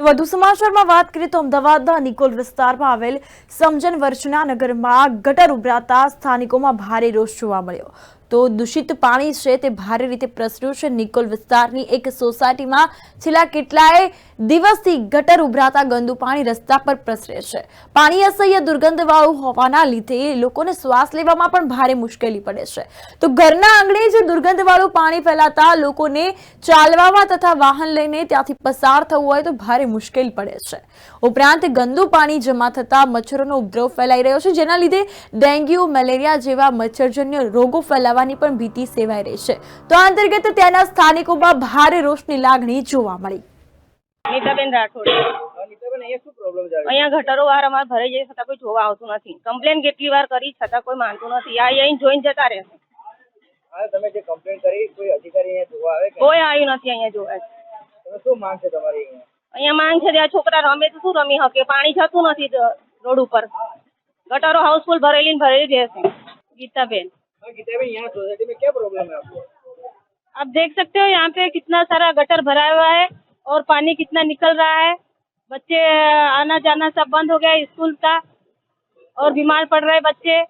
તો વધુ સમાચારમાં વાત કરીએ તો અમદાવાદના નિકોલ વિસ્તારમાં આવેલ સમજન વર્ચના નગરમાં ગટર ઉભરાતા સ્થાનિકોમાં ભારે રોષ જોવા મળ્યો। તો દૂષિત પાણી છે તે ભારે રીતે પ્રસર્યું છે। નિકોલ વિસ્તારની એક સોસાયટીમાં છેલ્લા કેટલાય દિવસથી ગટર ઉભરાતા ગંદુ પાણી રસ્તા પર પ્રસરે છે। પાણી અસહ્ય દુર્ગંધવાળું હોવાના લીધે લોકોને શ્વાસ લેવામાં પણ ભારે મુશ્કેલી પડે છે। તો ઘરના આંગણે જે દુર્ગંધવાળું પાણી ફેલાતા લોકોને ચાલવામાં તથા વાહન લઈને ત્યાંથી પસાર થવું હોય તો ભારે મુશ્કેલ પડે છે। ઉપરાંત ગંદુ પાણી જમા થતા મચ્છરોનો ઉપદ્રવ ફેલાઈ રહ્યો છે, જેના લીધે ડેન્ગ્યુ, મેલેરિયા જેવા મચ્છરજન્ય રોગો ફેલાવાની પણ ભીતિ સેવાઈ રહી છે। તો આ અંતર્ગત ત્યાંના સ્થાનિકોમાં ભારે રોષની લાગણી જોવા મળી। નીતાબેન રાઠોડ અહીંયા ગટરો વારંવાર ભરાઈ જાય છતાં કોઈ જોવા આવતું નથી। કમ્પ્લેન કેટલી વાર કરી છતાં કોઈ માનતું નથી। અહીં જોઈને જતા રહે છે। તમે જે કમ્પ્લેન કરી કોઈ અધિકારી અહીંયા જોવા આવે કે કોઈ આવ્યું નથી અહીંયા જોવા। તમે શું માંગ છે તમારી અહીંયા માંગ છે ત્યાં છોકરા રમે તો શું રમી શકે, પાણી જતું નથી રોડ ઉપર, ગટરો હાઉસફુલ ભરેલી ને ભરેલી રહેશે। गीताबेन गीताबेन यहाँ सोसाइटी में क्या प्रॉब्लम है आपको? आप देख सकते हो यहाँ पे कितना सारा गटर भरा हुआ है और पानी कितना निकल रहा है। बच्चे आना जाना सब बंद हो गया स्कूल का और बीमार पड़ रहे बच्चे।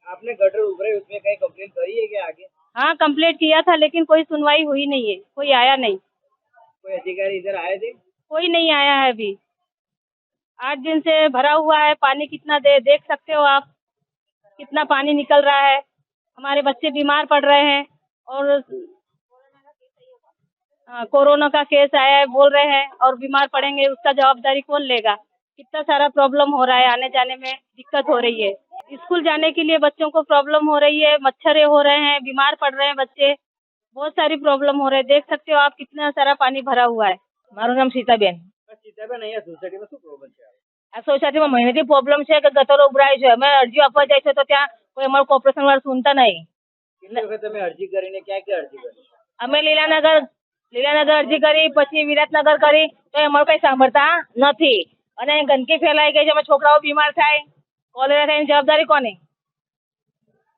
आपने गटर उभरे उसमें कहीं कंप्लेन करी है क्या आगे? हाँ कंप्लेंट किया था लेकिन कोई सुनवाई हुई नहीं है, कोई आया नहीं। कोई अधिकारी इधर आए थे? कोई नहीं आया है अभी। 8 दिन से भरा हुआ है पानी, कितना देख सकते हो आप कितना पानी निकल रहा है। हमारे बच्चे बीमार पड़ रहे हैं और कोरोना का केस आया है बोल रहे हैं और बीमार पड़ेंगे उसका जवाबदारी कौन लेगा। कितना सारा प्रॉब्लम हो रहा है, आने जाने में दिक्कत हो रही है। स्कूल जाने के लिए बच्चों को प्रॉब्लम हो रही है, मच्छर हो रहे हैं, बीमार पड़ रहे हैं बच्चे, बहुत सारी प्रॉब्लम हो रही है। देख सकते हो आप कितना सारा पानी भरा हुआ है। मारू नाम सीताबेन। सीताबेन અહીંયા સોસાયટીમાં શું પ્રોબ્લેમ છે? આ સોસાયટીમાં મહિનાથી પ્રોબ્લેમ છે કે ગટરો ઉભરાય છે। અમે અરજી આપવા જાય છે તો ત્યાં કોઈ અમારું કોર્પોરેશન વાળા સુનતા નહીં। કેટલી વખત તમે અરજી કરીને ક્યાં ક્યાં અરજી કરી? અમે લીલાનગર અરજી કરી, પછી વિરાટનગર કરી તો અમારું કઈ સાંભળતા નથી અને ગંદકી ફેલાઈ ગઈ છે। અમે છોકરાઓ બીમાર થાય, કોલેરા થાય, જવાબદારી કોની?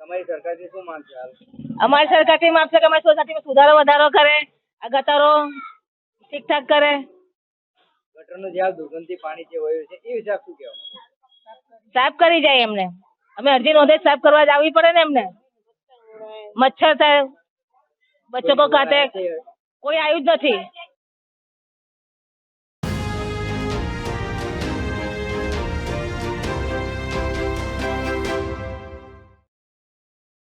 તમારી સરકારથી શું માંગ છે હાલ? અમારી સરકારથી માંગ છે કે અમારી સોસાયટીમાં સુધારો વધારો કરે, આ ગટરો ઠીકઠાક કરે। ગટરનું જે હાલ દુર્ગંધી પાણી જે વહ્યું છે એ વિશે આપ શું કહેવા માંગો? સાફ કરી જાય એમને, અમે અરજી નોંધે સાફ કરવા જ આવવી પડે ને એમને। મચ્છર થાય, બચ્ચો કો કાતે, કોઈ આવ્યું જ નથી।